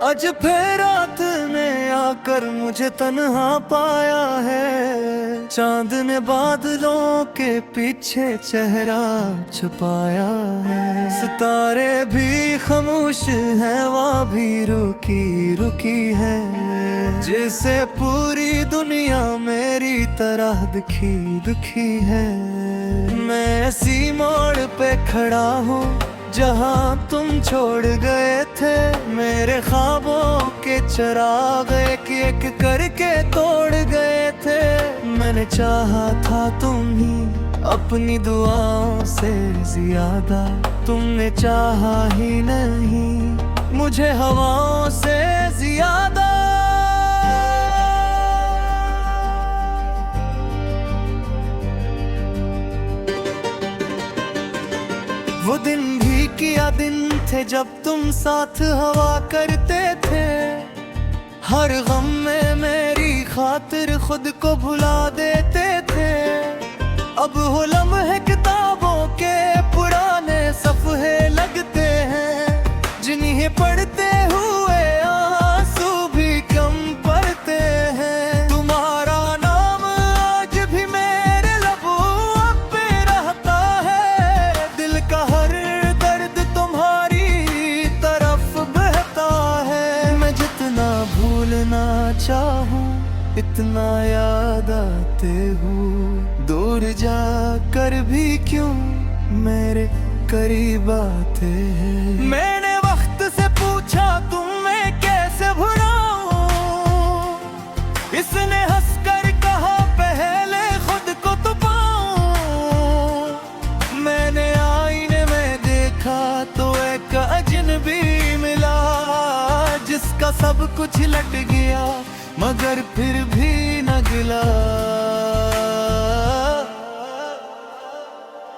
आज फिर रात ने आकर मुझे तन्हा पाया है। चांद ने बादलों के पीछे चेहरा छुपाया है। सितारे भी खामोश हैं, वहाँ भी रुकी रुकी है। जैसे पूरी दुनिया मेरी तरह दुखी दुखी है। मैं ऐसी मोड़ पे खड़ा हूँ जहाँ तुम छोड़ गए थे। मेरे ख्वाबों के चिराग एक एक करके तोड़ गए थे। मैंने चाहा था तुम ही अपनी दुआओं से ज्यादा, तुमने चाहा ही नहीं मुझे हवाओं से ज्यादा। वो दिन भी किया दिन थे जब तुम साथ हवा करते थे। हर गम में मेरी खातिर खुद को भुला देते थे। अब वो लम्हे किताबों के पुराने सफ़हे लगते हैं, जिन्हें पढ़ते हुए आंसू भी कम पड़ते हैं। तुम्हारा नाम आज भी मेरे लबों पे रहता है। दिल का हर दर्द तुम्हारी तरफ बहता है। मैं जितना भूलना चाहूँ इतना याद आते हो। दूर जाकर भी क्यों मेरे करीब आते हैं। मैंने वक्त से पूछा तुम्हें कैसे भुलाऊं, इसने हंसकर कहा पहले खुद को तो पाऊं। मैंने आईने में देखा तो एक अजनबी मिला, जिसका सब कुछ लट गया मगर फिर भी न गिला।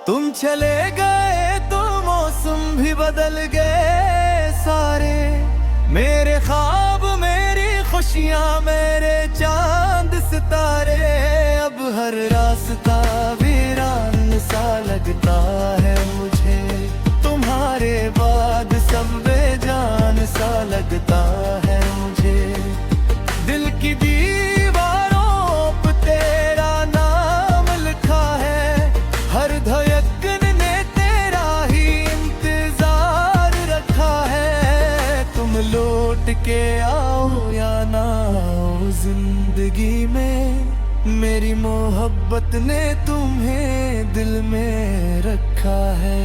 तुम चले गए तो मौसम भी बदल गए सारे। मेरे ख्वाब मेरी खुशियाँ मेरे चांद सितारे। अब हर रास्ता वीरान सा लगता है मुझे। तुम्हारे बाद सब बेजान सा लगता है मुझे। दिल की दीवारों पे तेरा नाम लिखा है। हर धड़कन ने तेरा ही इंतजार रखा है। तुम लौट के आओ या ना आओ जिंदगी में, मेरी मोहब्बत ने तुम्हें दिल में रखा है।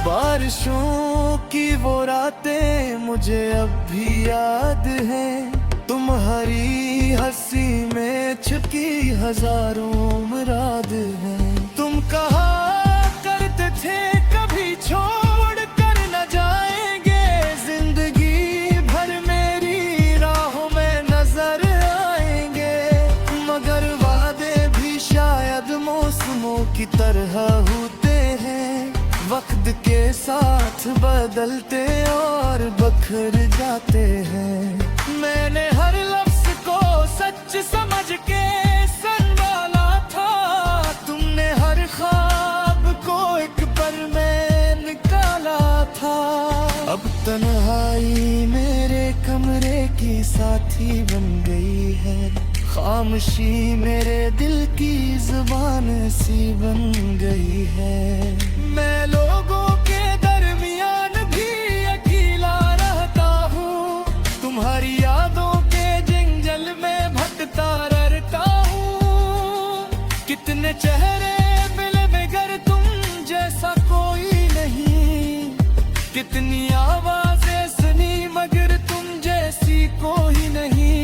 बारिशों की वो रातें मुझे अब भी याद हैं। तुम्हारी हंसी में छुपी हजारों मुराद हैं। तुम कहा करते थे कभी छोड़ कर न जाएंगे। जिंदगी भर मेरी राहों में नजर आएंगे। मगर वादे भी शायद मौसमों की तरह होते हैं। वक्त के साथ बदलते और बखर जाते हैं। मैंने हर लफ्ज को सच समझ के संभाला था। तुमने हर ख्वाब को एक पल में निकाला था। अब तन्हाई मेरे कमरे की साथी बन गई है। खामोशी मेरे दिल की जुबान सी बन गई है। मैं लोगों के दरमियान भी अकेला रहता हूँ। तुम्हारी यादों के जंगल में भटकता रहता हूँ। कितने चेहरे मिले मगर तुम जैसा कोई नहीं। कितनी आवाजें सुनी मगर तुम जैसी कोई नहीं।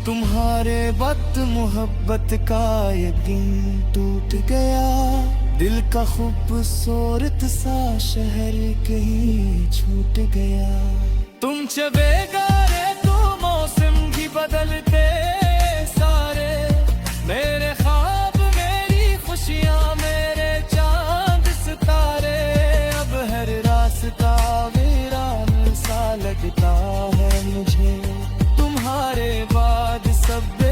तुम्हारे वक्त मोहब्बत का यकीन टूट गया। दिल का खूबसूरत सा शहर कहीं छूट गया। तुम चले गए तो मौसम भी बदलते सारे। मेरे ख्वाब मेरी खुशियाँ मेरे चांद सितारे। अब हर रास्ता वीरान सा लगता है मुझे। तुम्हारे बाद सब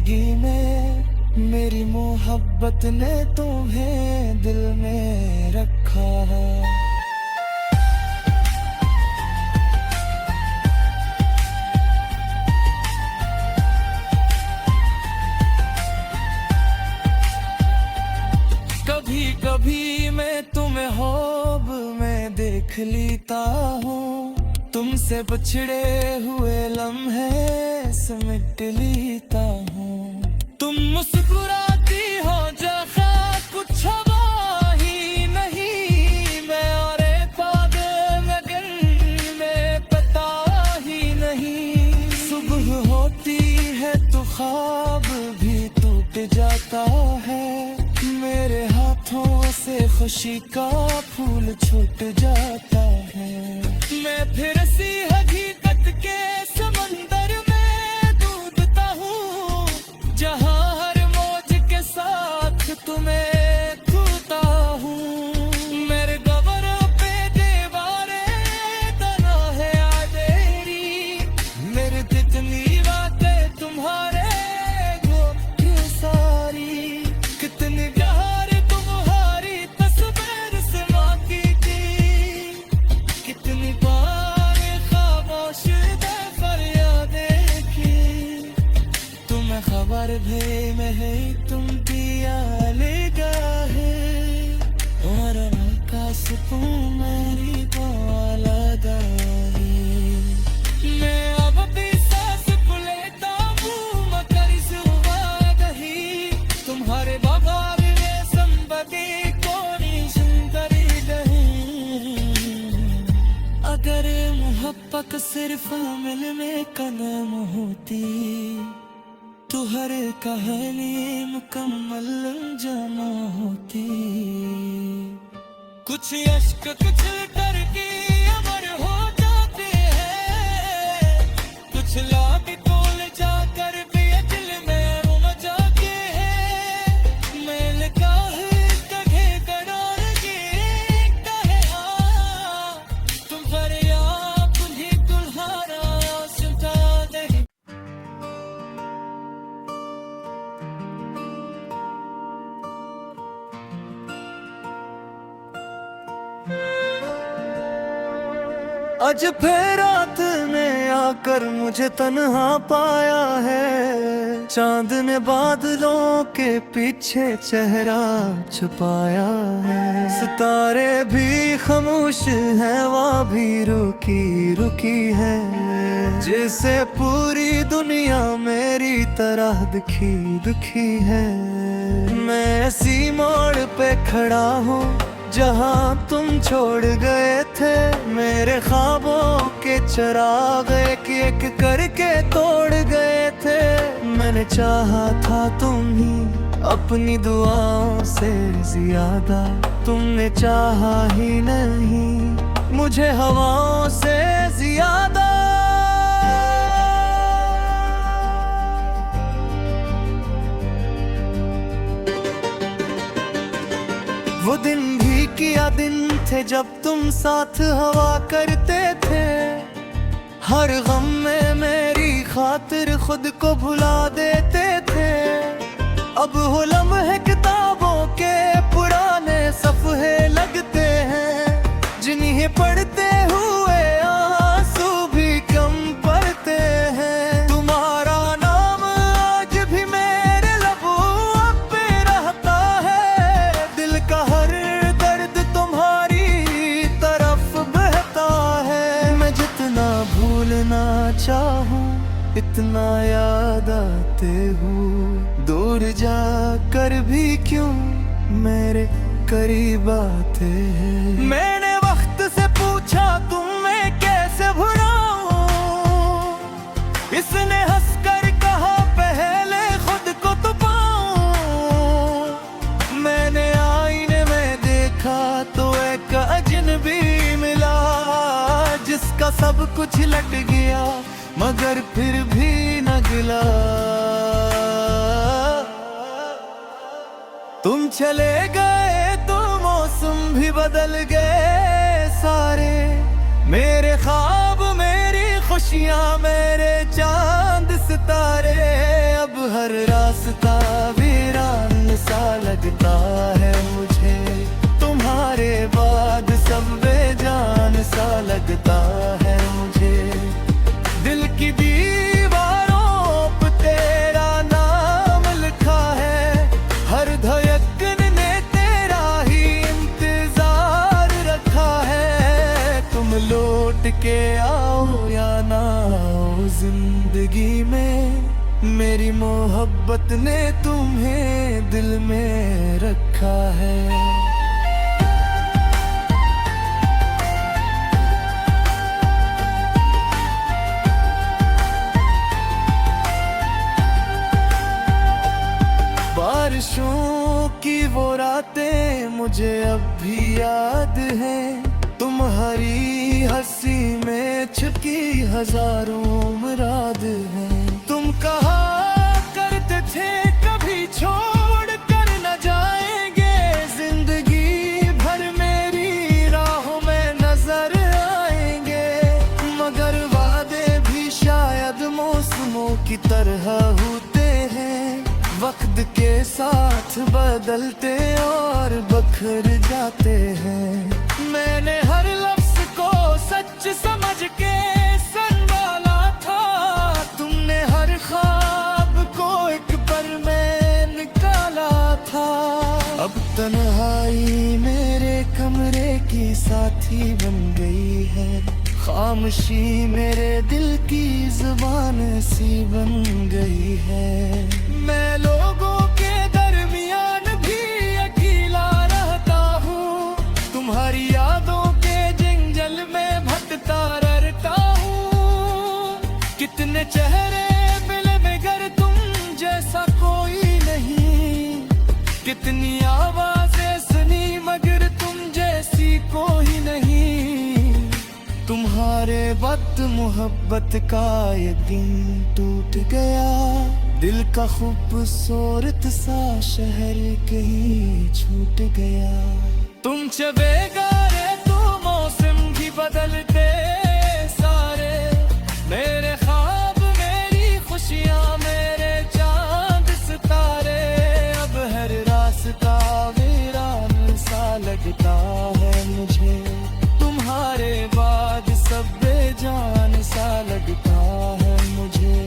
जिंदगी में मेरी मोहब्बत ने तुम्हें दिल में रखा है। कभी कभी मैं तुम्हें ख्वाब में देख लेता हूँ, तुमसे बिछड़े हुए लम्हे समेट लेता हूँ। तुम मुस्कुराती हो जैसा कुछ हुआ ही नहीं, मैं और पागल मगन में पता ही नहीं। सुबह होती है तो ख्वाब भी टूट जाता है, मेरे हाथों से खुशी का फूल छूट जाता है। मैं फिर सी हकीकत के समंदर में डूबता हूँ, जहाँ हर मौज के साथ तुम्हें छूता हूँ। मेरे गबर पे दीवारें तना है अंधेरी, मेरी जितनी बातें तुम्हारे को सारी। कितनी गहरी तुम्हारी तस्वीर से मांगी थी, कितनी बार खामोश फरियादें की। तुम्हें खबर भी नहीं तुम दिया लेगा है, तुम्हारा का सुकून मेरी को अलगा है। मैं अब भी सांस लेता हूँ मगर सुबह गई, तुम्हारे बाबा में संबंधी कोई सुंदरी नहीं। अगर मोहब्बत सिर्फ मिल में का नाम होती, तो हर कहानी मुकम्मल जाना होती। कुछ अश्क कुछ करके अमर हो जाते हैं, कुछ लाख तोल जाकर भी दिल में रुम जाते हैं। मैल का है कहे करार के कहे तुम फरियाद तुम्हें दुल्हारा सुता दे। आज फिर रात ने आकर मुझे तन्हा पाया है, चांद ने बादलों के पीछे चेहरा छुपाया है। सितारे भी खामोश हैं, वहाँ भी रुकी रुकी है, जैसे पूरी दुनिया मेरी तरह दुखी दुखी है। मैं ऐसी मोड़ पे खड़ा हूँ जहाँ तुम छोड़ गए थे, मेरे ख्वाबों के चिराग एक एक करके तोड़ गए थे। मैंने चाहा था तुम ही अपनी दुआओं से ज्यादा, तुमने चाहा ही नहीं मुझे हवाओं से ज्यादा। वो दिन भी क्या दिन थे जब तुम साथ हवा करते थे, हर गम में मेरी खातिर खुद को भुला देते थे। अब हो लम्हे किताबों के पुराने सफ़हे लगते हैं, जिन्हें पढ़ते हुए आंसू भी कम पड़ते हैं। तुम्हारा नाम आज भी मेरे लबों पे रहता है, दिल का हर दर्द तुम्हारी तरफ बहता है। मैं जितना भूलना चाहूँ इतना याद आते हो, दूर जाकर भी क्यों मेरे करीब आते हैं। मैंने वक्त से पूछा तुम्हें कैसे भुलाऊं, इसने हंसकर कहा पहले खुद को तो पाऊं। मैंने आईने में देखा तो एक अजनबी मिला, जिसका सब कुछ लट गया मगर फिर भी न गिला। तुम चले गए तो मौसम भी बदल गए सारे, मेरे ख्वाब मेरी खुशियाँ मेरे चांद सितारे। अब हर रास्ता वीरान सा लगता है मुझे, तुम्हारे बाद सब बेजान सा लगता है मुझे। दिल की दीवारों पे तेरा नाम लिखा है, हर धड़कन ने तेरा ही इंतजार रखा है। तुम लौट के आओ या ना आओ जिंदगी में, मेरी मोहब्बत ने तुम्हें दिल में रखा है। बारिशों की वो रातें मुझे अब भी याद हैं, तुम्हारी हंसी में छुपी हजारों मुराद हैं। तुम कहा करते थे कभी छोड़ कर न जाएंगे, जिंदगी भर मेरी राहों में नजर आएंगे। मगर वादे भी शायद मौसमों की तरह होते हैं, वक्त के साथ बदलते और बखर जाते हैं। मैंने हर लफ्ज को सच समझ के संभाला था, तुमने हर ख्वाब को एक पल में निकाला था। अब तन्हाई मेरे कमरे की साथी बन गई है, खामोशी मेरे दिल की जुबान सी बन गई है। मैं लोगों के दरमियान भी अकेला रहता हूँ, तुम्हारी यादों के जंगल में भटकता रहता हूँ। कितने चेहरे मिले मगर तुम जैसा कोई नहीं, कितनी आवाजें सुनी मगर तुम जैसी कोई नहीं। तुम्हारे वक्त मोहब्बत का यकीन टूट गया, दिल का खूबसूरत सा शहर कहीं छूट गया। तुम चबेगारे तो मौसम भी बदलते सारे, मेरे ख्वाब मेरी खुशियाँ मेरे चांद सितारे। अब हर रास्ता वीरान सा लगता है मुझे, तुम्हारे बाद सब बेजान सा लगता है मुझे।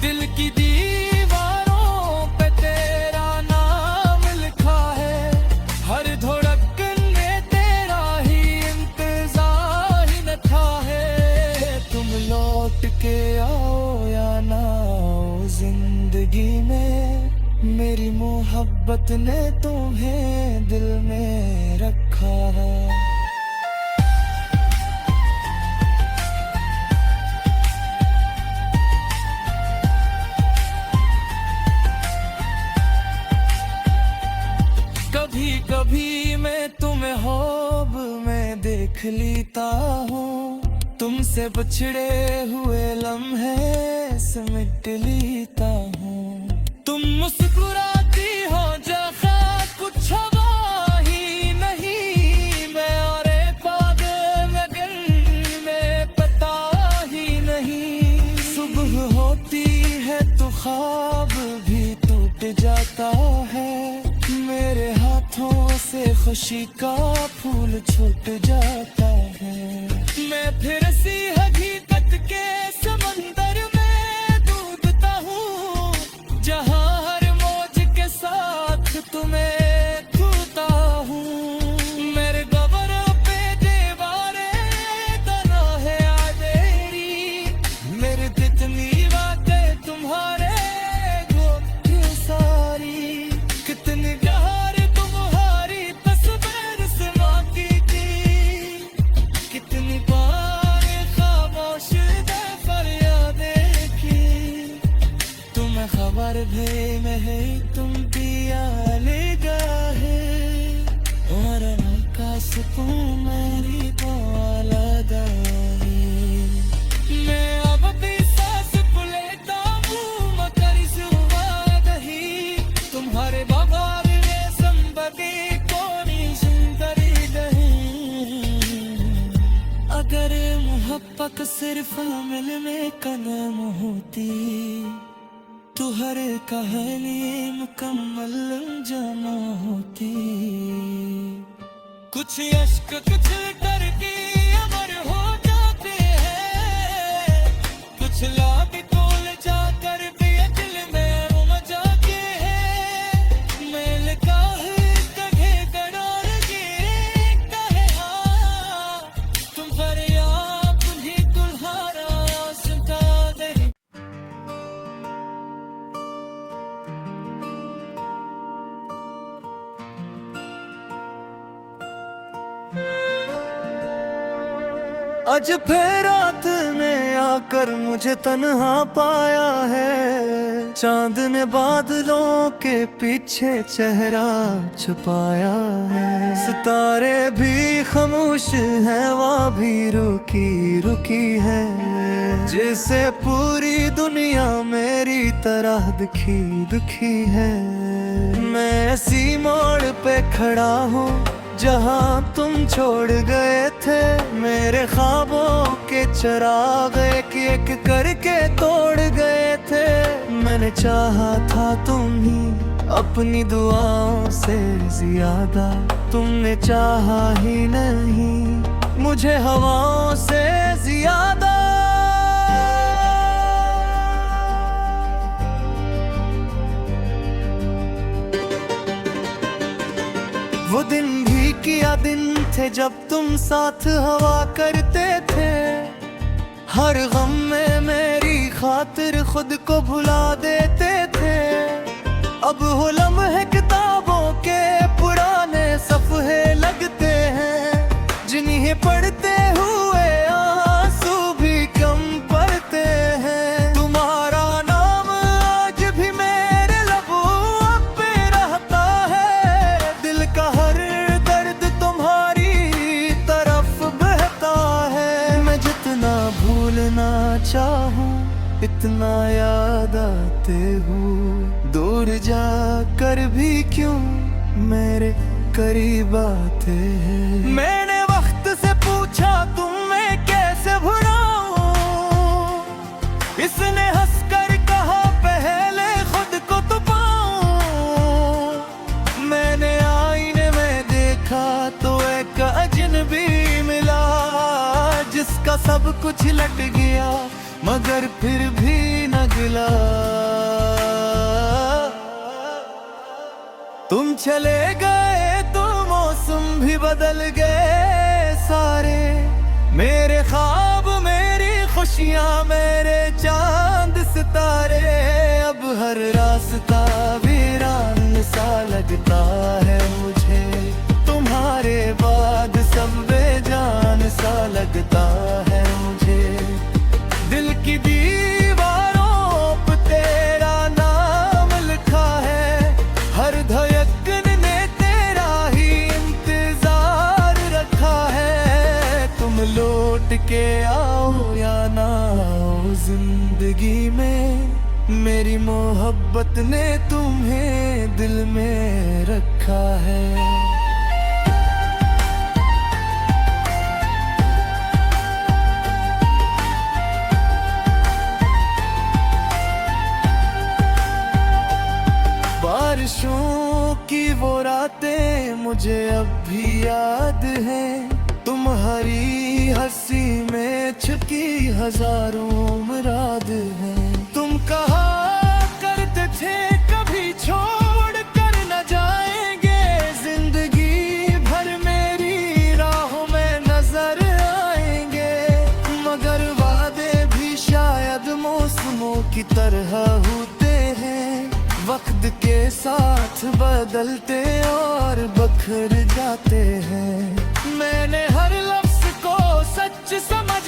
दिल की दीवारों पे तेरा नाम लिखा है, हर धड़कन में तेरा ही इंतजार ही रखा है। तुम लौट के आओ या ना आओ जिंदगी में, मेरी मोहब्बत ने तुम्हें दिल में रखा है। कभी कभी मैं तुम्हें ख्वाब में देख लेता हूँ, तुमसे बिछड़े हुए लम्हे समेट लेता हूँ। तुम मुस्कुराती हो जहाँ कुछ हवा ही नहीं, मैं और एक पागल लगन में पता ही नहीं। सुबह होती है तो ख्वाब भी टूट जाता है, मेरे हाथों से खुशी का फूल छूट जाता है। मैं फिर सी हकीकत के समंदर में डूबता हूँ, जहाँ हर मौज के साथ तुम्हें छूता हूँ। मेरे गबर पे दीवारें तना है आदेरी, मेरे जितनी बातें तुम्हारे गोद सारी। कितनी खबर भी में है तुम पिया ले गए, और का सुकून मेरी को लगा है। मैं अब भी सांस लेता हूँ मगर सुबह दही, तुम्हारे बाबा ने संबदी कोनी सुंदरी नहीं। अगर मोहब्बत सिर्फ मिल में कदम होती, तो हर कहानी मुकम्मल जमा होती, कुछ अश्क कुछ डर की अमर हो जाते हैं, कुछ लाख तोल जाकर भी दिल में उमजा के है। मेल का है कहे करार गिरता है, हाँ तुम फरियाद ही तुम्हारा सुनता दे। आज फिर रात ने आकर मुझे तन्हा पाया है, चांद ने बादलों के पीछे चेहरा छुपाया है। सितारे भी खामोश हैं, वहाँ भी रुकी रुकी है, जैसे पूरी दुनिया मेरी तरह दुखी दुखी है। मैं ऐसी मोड़ पे खड़ा हूँ जहाँ तुम छोड़ गए थे, मेरे ख्वाबों के चिराग एक करके तोड़ गए थे। मैंने चाहा था तुम ही अपनी दुआओं से ज्यादा, तुमने चाहा ही नहीं मुझे हवाओं से ज्यादा। वो दिन भी क्या दिन थे जब तुम साथ हवा करते थे, हर गम में मेरी खातिर खुद को भुला देते थे। अब वो लम्हे किताबों के पुराने सफ़हे लगते हैं, जिन्हें पढ़ते हुए आंसू भी कम पड़ते हैं। तुम्हारा नाम आज भी मेरे लबों पे रहता है, दिल का हर दर्द तुम्हारी तरफ बहता है। मैं जितना भूलना चाहूँ इतना याद आते हो, दूर जाकर भी क्यों मेरे करीब आते हैं। मैंने वक्त से पूछा तुम्हें कैसे भुलाऊं, इसने हंसकर कहा पहले खुद को तो पाऊं। मैंने आईने में देखा तो एक अजनबी मिला, जिसका सब कुछ लट गया मगर फिर भी न गिला। तुम चले गए तो मौसम भी बदल गए सारे, मेरे ख्वाब मेरी खुशियाँ मेरे चांद सितारे। अब हर रास्ता वीरान सा लगता है मुझे, तुम्हारे बाद सब बेजान सा लगता है मुझे। दिल की दीवारों पे तेरा नाम लिखा है, हर धड़कन ने तेरा ही इंतजार रखा है। तुम लौट के आओ या ना आओ जिंदगी में, मेरी मोहब्बत ने तुम्हें दिल में रखा है। बारिशों की वो रातें मुझे अब भी याद हैं, तुम्हारी हंसी में छुपी हजारों मुराद हैं। तुम कहा करते थे कभी छोड़ कर न जाएंगे, जिंदगी भर मेरी राहों में नजर आएंगे। मगर वादे भी शायद मौसमों की तरह होते हैं, वक्त के साथ बदलते और बखर जाते हैं। मैंने हर लफ्ज को सच समझ